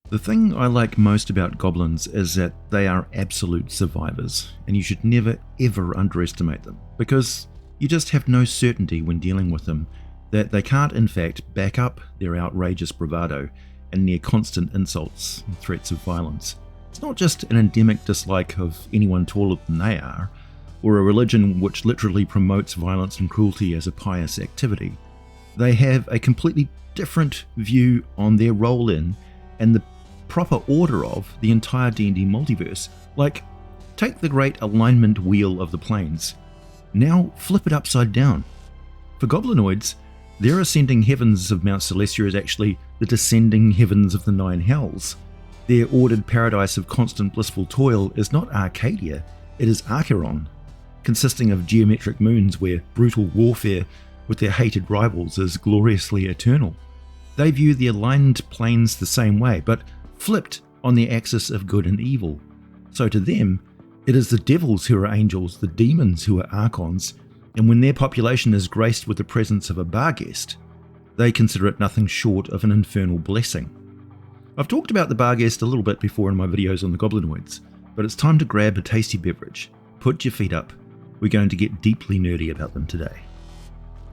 The thing I like most about goblins is that they are absolute survivors, and you should never ever underestimate them, because you just have no certainty when dealing with them that they can't in fact back up their outrageous bravado and near constant insults and threats of violence. It's not just an endemic dislike of anyone taller than they are, or a religion which literally promotes violence and cruelty as a pious activity. They have a completely different view on their role in and the proper order of the entire D&D multiverse. Like, take the great alignment wheel of the planes. Now flip it upside down. For goblinoids, their ascending heavens of Mount Celestia is actually the descending heavens of the Nine Hells. Their ordered paradise of constant blissful toil is not Arcadia, it is Acheron, consisting of geometric moons where brutal warfare with their hated rivals is gloriously eternal. They view the aligned planes the same way, but flipped on the axis of good and evil. So to them, it is the devils who are angels, the demons who are archons, and when their population is graced with the presence of a Barghest, they consider it nothing short of an infernal blessing. I've talked about the Barghest a little bit before in my videos on the goblinoids, but it's time to grab a tasty beverage, put your feet up. We're going to get deeply nerdy about them today.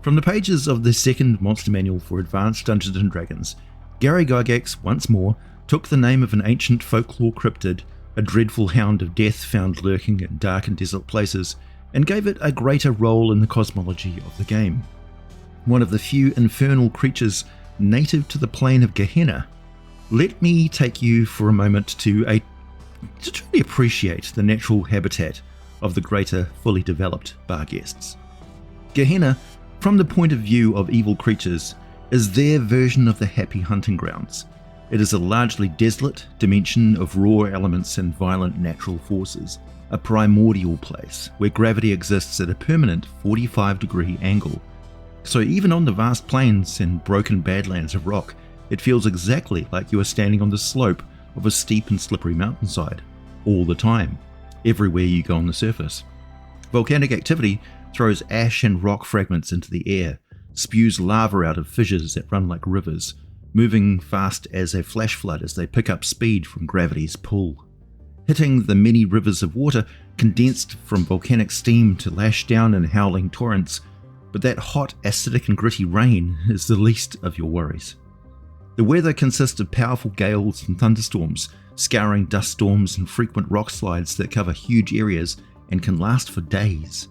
From the pages of the second monster manual for Advanced Dungeons & Dragons, Gary Gygax once more took the name of an ancient folklore cryptid, a dreadful hound of death found lurking in dark and desolate places, and gave it a greater role in the cosmology of the game. One of the few infernal creatures native to the plane of Gehenna. Let me take you for a moment to truly appreciate the natural habitat of the greater, fully developed Barghests. Gehenna, from the point of view of evil creatures, is their version of the happy hunting grounds. It is a largely desolate dimension of raw elements and violent natural forces, a primordial place where gravity exists at a permanent 45-degree angle. So even on the vast plains and broken badlands of rock, it feels exactly like you are standing on the slope of a steep and slippery mountainside, all the time, everywhere you go on the surface. Volcanic activity throws ash and rock fragments into the air, spews lava out of fissures that run like rivers, moving fast as a flash flood as they pick up speed from gravity's pull. Hitting the many rivers of water condensed from volcanic steam to lash down in howling torrents, but that hot, acidic and gritty rain is the least of your worries. The weather consists of powerful gales and thunderstorms, scouring dust storms and frequent rock slides that cover huge areas and can last for days.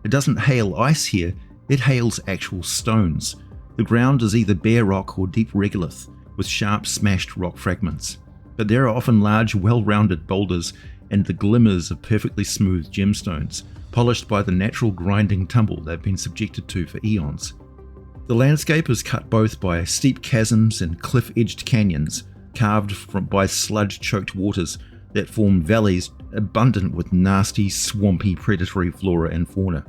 It doesn't hail ice here, it hails actual stones. The ground is either bare rock or deep regolith, with sharp smashed rock fragments. But there are often large, well-rounded boulders and the glimmers of perfectly smooth gemstones, polished by the natural grinding tumble they've been subjected to for eons. The landscape is cut both by steep chasms and cliff-edged canyons, carved by sludge-choked waters that form valleys abundant with nasty, swampy, predatory flora and fauna.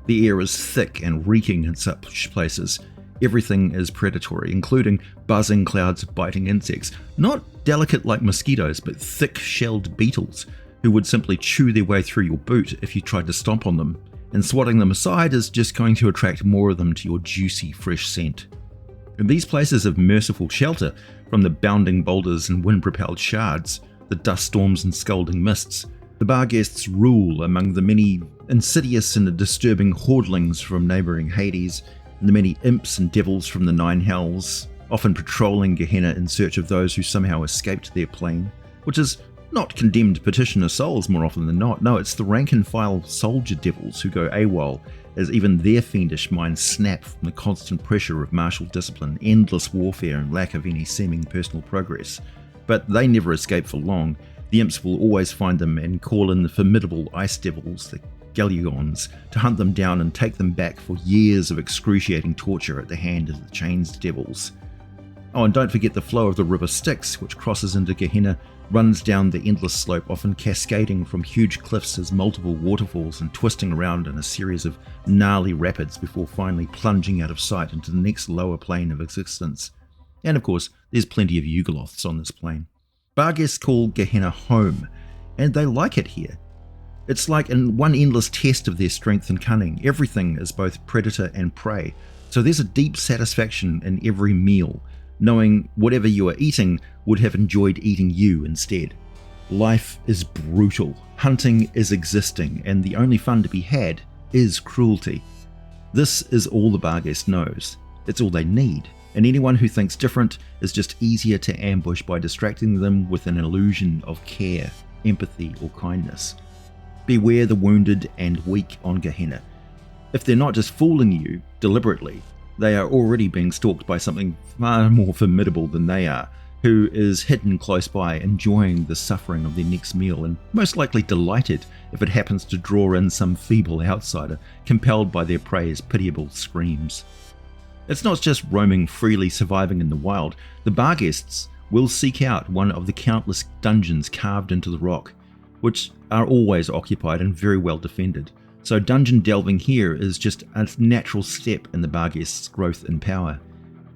The air is thick and reeking in such places. Everything is predatory, including buzzing clouds of biting insects, not delicate like mosquitoes, but thick-shelled beetles who would simply chew their way through your boot if you tried to stomp on them, and swatting them aside is just going to attract more of them to your juicy, fresh scent. In these places of merciful shelter from the bounding boulders and wind-propelled shards, the dust storms and scalding mists, the Barghests rule among the many insidious and disturbing hordlings from neighbouring Hades, and the many imps and devils from the Nine Hells, often patrolling Gehenna in search of those who somehow escaped their plane, which is not condemned petitioner souls more often than not. No, it's the rank-and-file soldier devils who go AWOL as even their fiendish minds snap from the constant pressure of martial discipline, endless warfare and lack of any seeming personal progress. But they never escape for long. The imps will always find them and call in the formidable ice devils, the Galugons, to hunt them down and take them back for years of excruciating torture at the hand of the chained devils. Oh, and don't forget the flow of the river Styx, which crosses into Gehenna, runs down the endless slope, often cascading from huge cliffs as multiple waterfalls and twisting around in a series of gnarly rapids before finally plunging out of sight into the next lower plane of existence. And of course, there's plenty of Yugoloths on this plane. Barghests call Gehenna home, and they like it here. It's like in one endless test of their strength and cunning. Everything is both predator and prey, so there's a deep satisfaction in every meal, knowing whatever you are eating would have enjoyed eating you instead. Life is brutal, hunting is existing, and the only fun to be had is cruelty. This is all the Barghest knows. It's all they need, and anyone who thinks different is just easier to ambush by distracting them with an illusion of care, empathy, or kindness. Beware the wounded and weak on Gehenna. If they're not just fooling you deliberately, they are already being stalked by something far more formidable than they are, who is hidden close by, enjoying the suffering of their next meal, and most likely delighted if it happens to draw in some feeble outsider, compelled by their prey's pitiable screams. It's not just roaming freely surviving in the wild. The Barghests will seek out one of the countless dungeons carved into the rock, which are always occupied and very well defended. So dungeon delving here is just a natural step in the Barghests' growth in power.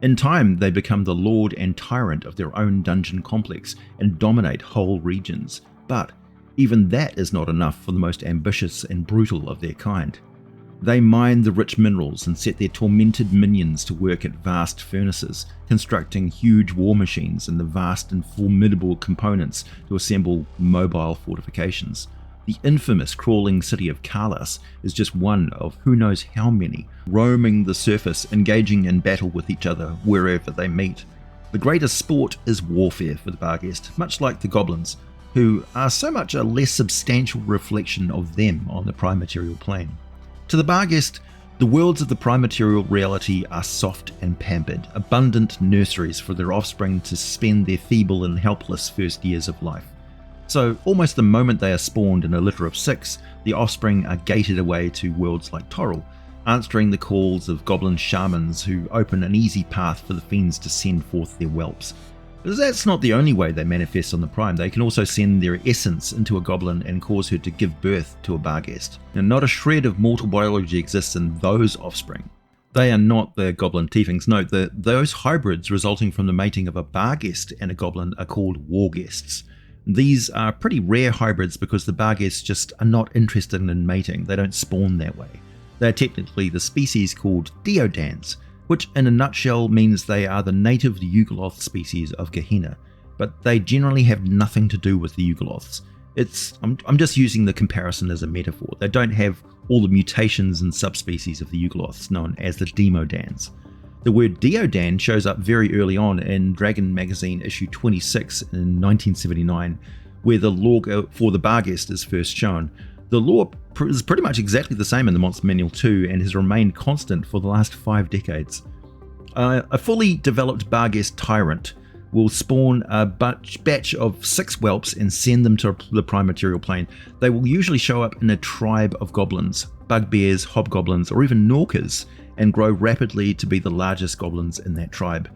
In time, they become the lord and tyrant of their own dungeon complex and dominate whole regions. But even that is not enough for the most ambitious and brutal of their kind. They mine the rich minerals and set their tormented minions to work at vast furnaces, constructing huge war machines and the vast and formidable components to assemble mobile fortifications. The infamous crawling city of Kalas is just one of who knows how many, roaming the surface, engaging in battle with each other wherever they meet. The greatest sport is warfare for the Barghest, much like the Goblins, who are so much a less substantial reflection of them on the prime material plane. To the Barghest, the worlds of the prime material reality are soft and pampered, abundant nurseries for their offspring to spend their feeble and helpless first years of life. So almost the moment they are spawned in a litter of 6, the offspring are gated away to worlds like Toril, answering the calls of goblin shamans who open an easy path for the fiends to send forth their whelps. But that's not the only way they manifest on the Prime. They can also send their essence into a goblin and cause her to give birth to a Barghest. Now, not a shred of mortal biology exists in those offspring. They are not the goblin tieflings. Note that those hybrids resulting from the mating of a Barghest and a goblin are called Warghests. These are pretty rare hybrids because the Barghests just are not interested in mating. They don't spawn that way. They are technically the species called Deodans, which in a nutshell means they are the native Yugoloth species of Gehenna, but they generally have nothing to do with the Yugoloths. I'm just using the comparison as a metaphor. They don't have all the mutations and subspecies of the Yugoloths known as the Demodans. The word Deodan shows up very early on in Dragon Magazine issue 26 in 1979, where the lore for the Barghest is first shown. The lore is pretty much exactly the same in the Monster Manual 2 and has remained constant for the last 5 decades. A fully developed Barghest tyrant will spawn a batch of 6 whelps and send them to the prime material plane. They will usually show up in a tribe of goblins, bugbears, hobgoblins, or even Norkers, and grow rapidly to be the largest goblins in that tribe.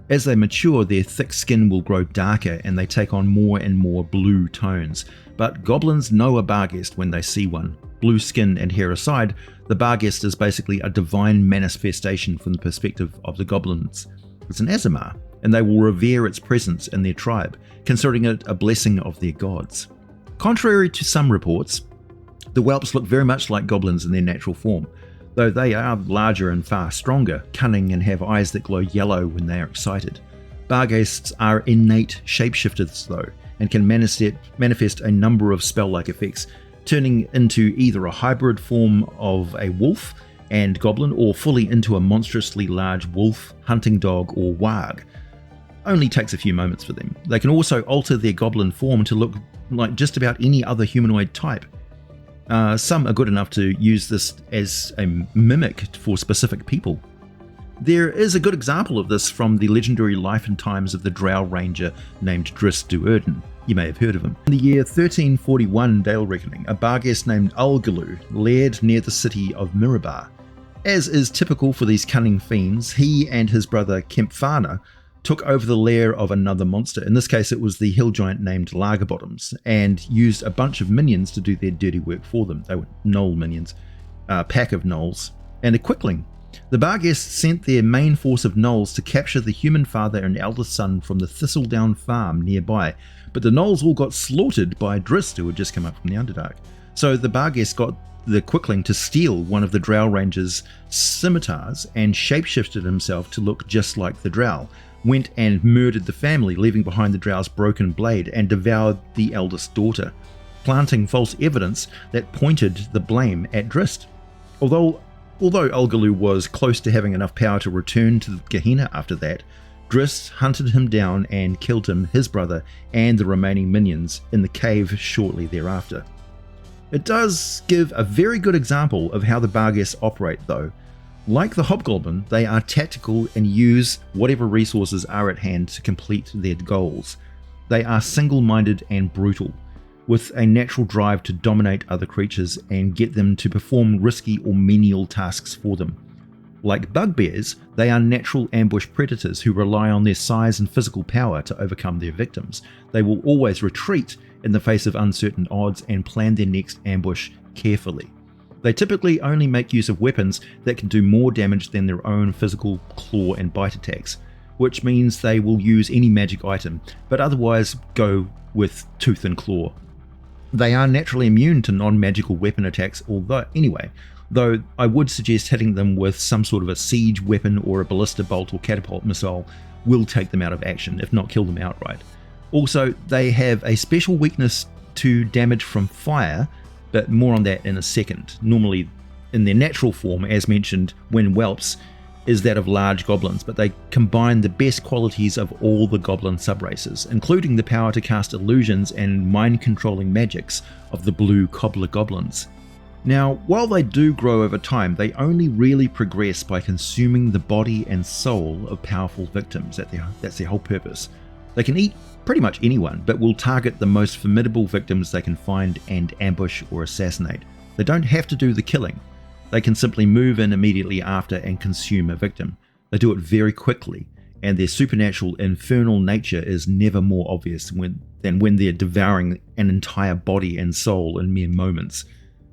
As they mature, their thick skin will grow darker and they take on more and more blue tones. But goblins know a Barghest when they see one. Blue skin and hair aside, the Barghest is basically a divine manifestation from the perspective of the goblins. It's an Azamar, and they will revere its presence in their tribe, considering it a blessing of their gods. Contrary to some reports, the whelps look very much like goblins in their natural form, though they are larger and far stronger, cunning, and have eyes that glow yellow when they are excited. Barghests are innate shapeshifters though, and can manifest a number of spell-like effects, turning into either a hybrid form of a wolf and goblin, or fully into a monstrously large wolf, hunting dog, or warg. Only takes a few moments for them. They can also alter their goblin form to look like just about any other humanoid type. Some are good enough to use this as a mimic for specific people. There is a good example of this from the legendary life and times of the Drow Ranger named Dris Duerden. You may have heard of him. In the year 1341 Dale Reckoning, a Barghest named Ulgalu laired near the city of Mirabar. As is typical for these cunning fiends, he and his brother Kempfana took over the lair of another monster. In this case, it was the hill giant named Lagerbottoms, and used a bunch of minions to do their dirty work for them. They were gnoll minions, a pack of gnolls, and a quickling. The Barghests sent their main force of gnolls to capture the human father and eldest son from the Thistledown farm nearby, but the gnolls all got slaughtered by Drist, who had just come up from the Underdark. So the Barghests got the quickling to steal one of the Drow Ranger's scimitars and shapeshifted himself to look just like the Drow, went and murdered the family, leaving behind the Drow's broken blade, and devoured the eldest daughter, planting false evidence that pointed the blame at Drizzt. Although Ulgalu was close to having enough power to return to Gehenna after that, Drizzt hunted him down and killed him, his brother, and the remaining minions in the cave shortly thereafter. It does give a very good example of how the Barghests operate though. Like the Hobgoblin, they are tactical and use whatever resources are at hand to complete their goals. They are single-minded and brutal, with a natural drive to dominate other creatures and get them to perform risky or menial tasks for them. Like bugbears, they are natural ambush predators who rely on their size and physical power to overcome their victims. They will always retreat in the face of uncertain odds and plan their next ambush carefully. They typically only make use of weapons that can do more damage than their own physical claw and bite attacks, which means they will use any magic item, but otherwise go with tooth and claw. They are naturally immune to non-magical weapon attacks, though I would suggest hitting them with some sort of a siege weapon or a ballista bolt or catapult missile will take them out of action, if not kill them outright. Also, they have a special weakness to damage from fire, but more on that in a second. Normally, in their natural form, as mentioned when whelps, is that of large goblins, but they combine the best qualities of all the goblin subraces, including the power to cast illusions and mind-controlling magics of the blue cobbler goblins. Now, while they do grow over time, they only really progress by consuming the body and soul of powerful victims. That's their whole purpose. They can eat pretty much anyone, but will target the most formidable victims they can find and ambush or assassinate. They don't have to do the killing. They can simply move in immediately after and consume a victim. They do it very quickly, and their supernatural infernal nature is never more obvious than when they're devouring an entire body and soul in mere moments.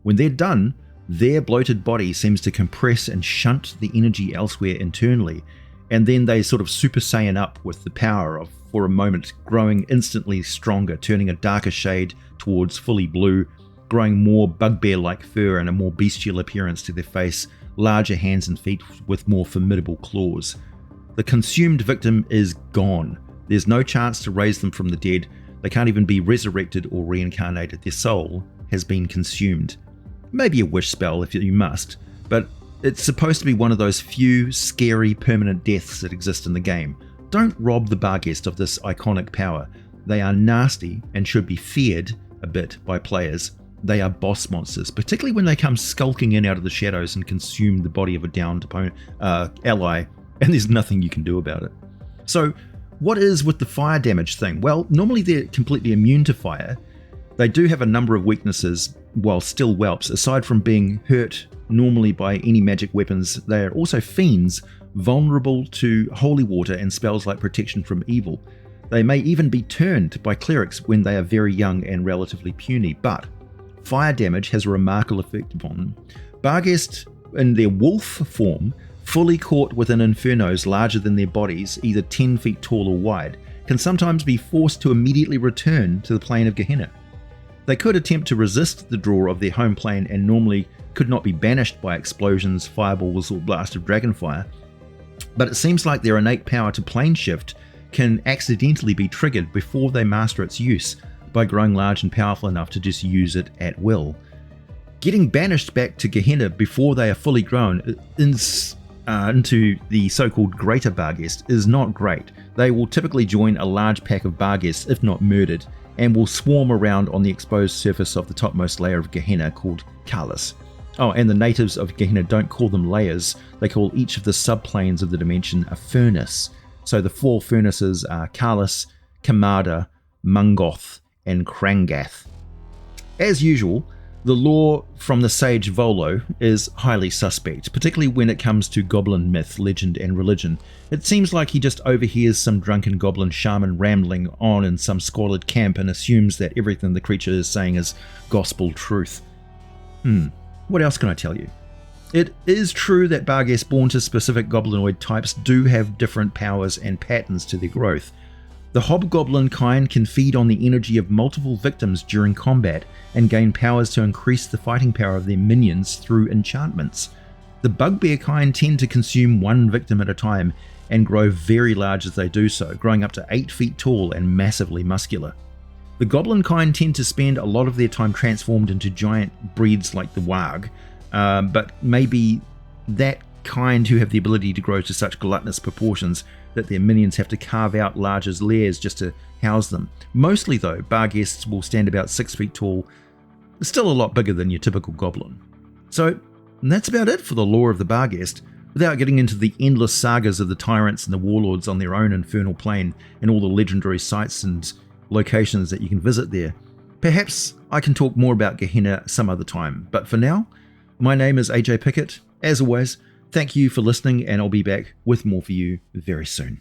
When they're done, their bloated body seems to compress and shunt the energy elsewhere internally, and then they sort of Super Saiyan up with the power of, for a moment, growing instantly stronger, turning a darker shade towards fully blue, growing more bugbear-like fur and a more bestial appearance to their face, larger hands and feet with more formidable claws. The consumed victim is gone. There's no chance to raise them from the dead. They can't even be resurrected or reincarnated. Their soul has been consumed. Maybe a wish spell if you must, but it's supposed to be one of those few scary permanent deaths that exist in the game. Don't rob the Barghest of this iconic power. They are nasty and should be feared a bit by players. They are boss monsters, particularly when they come skulking in out of the shadows and consume the body of a downed ally, and there's nothing you can do about it. So, what is with the fire damage thing? Well, normally they're completely immune to fire. They do have a number of weaknesses while still whelps. Aside from being hurt normally by any magic weapons, they are also fiends, vulnerable to holy water and spells like protection from evil. They may even be turned by clerics when they are very young and relatively puny, but fire damage has a remarkable effect upon them. Barghests, in their wolf form, fully caught within infernos larger than their bodies, either 10 feet tall or wide, can sometimes be forced to immediately return to the plane of Gehenna. They could attempt to resist the draw of their home plane and normally could not be banished by explosions, fireballs, or blast of dragonfire, but it seems like their innate power to plane shift can accidentally be triggered before they master its use by growing large and powerful enough to just use it at will. Getting banished back to Gehenna before they are fully grown into the so-called Greater Barghest is not great. They will typically join a large pack of Barghests, if not murdered, and will swarm around on the exposed surface of the topmost layer of Gehenna called Kalas. Oh, and the natives of Gehenna don't call them layers, they call each of the subplanes of the dimension a furnace. So the 4 furnaces are Kalas, Kamada, Mungoth, and Krangath. As usual, the lore from the sage Volo is highly suspect, particularly when it comes to goblin myth, legend, and religion. It seems like he just overhears some drunken goblin shaman rambling on in some squalid camp and assumes that everything the creature is saying is gospel truth. What else can I tell you? It is true that Barghests born to specific goblinoid types do have different powers and patterns to their growth. The hobgoblin kind can feed on the energy of multiple victims during combat and gain powers to increase the fighting power of their minions through enchantments. The bugbear kind tend to consume one victim at a time and grow very large as they do so, growing up to 8 feet tall and massively muscular. The goblin kind tend to spend a lot of their time transformed into giant breeds like the warg, but maybe that kind who have the ability to grow to such gluttonous proportions that their minions have to carve out larger lairs just to house them. Mostly though, Barghests will stand about 6 feet tall, still a lot bigger than your typical goblin. So that's about it for the lore of the Barghest, without getting into the endless sagas of the tyrants and the warlords on their own infernal plane and all the legendary sites and locations that you can visit there. Perhaps I can talk more about Gehenna some other time, but for now, my name is AJ Pickett. As always, thank you for listening, and I'll be back with more for you very soon.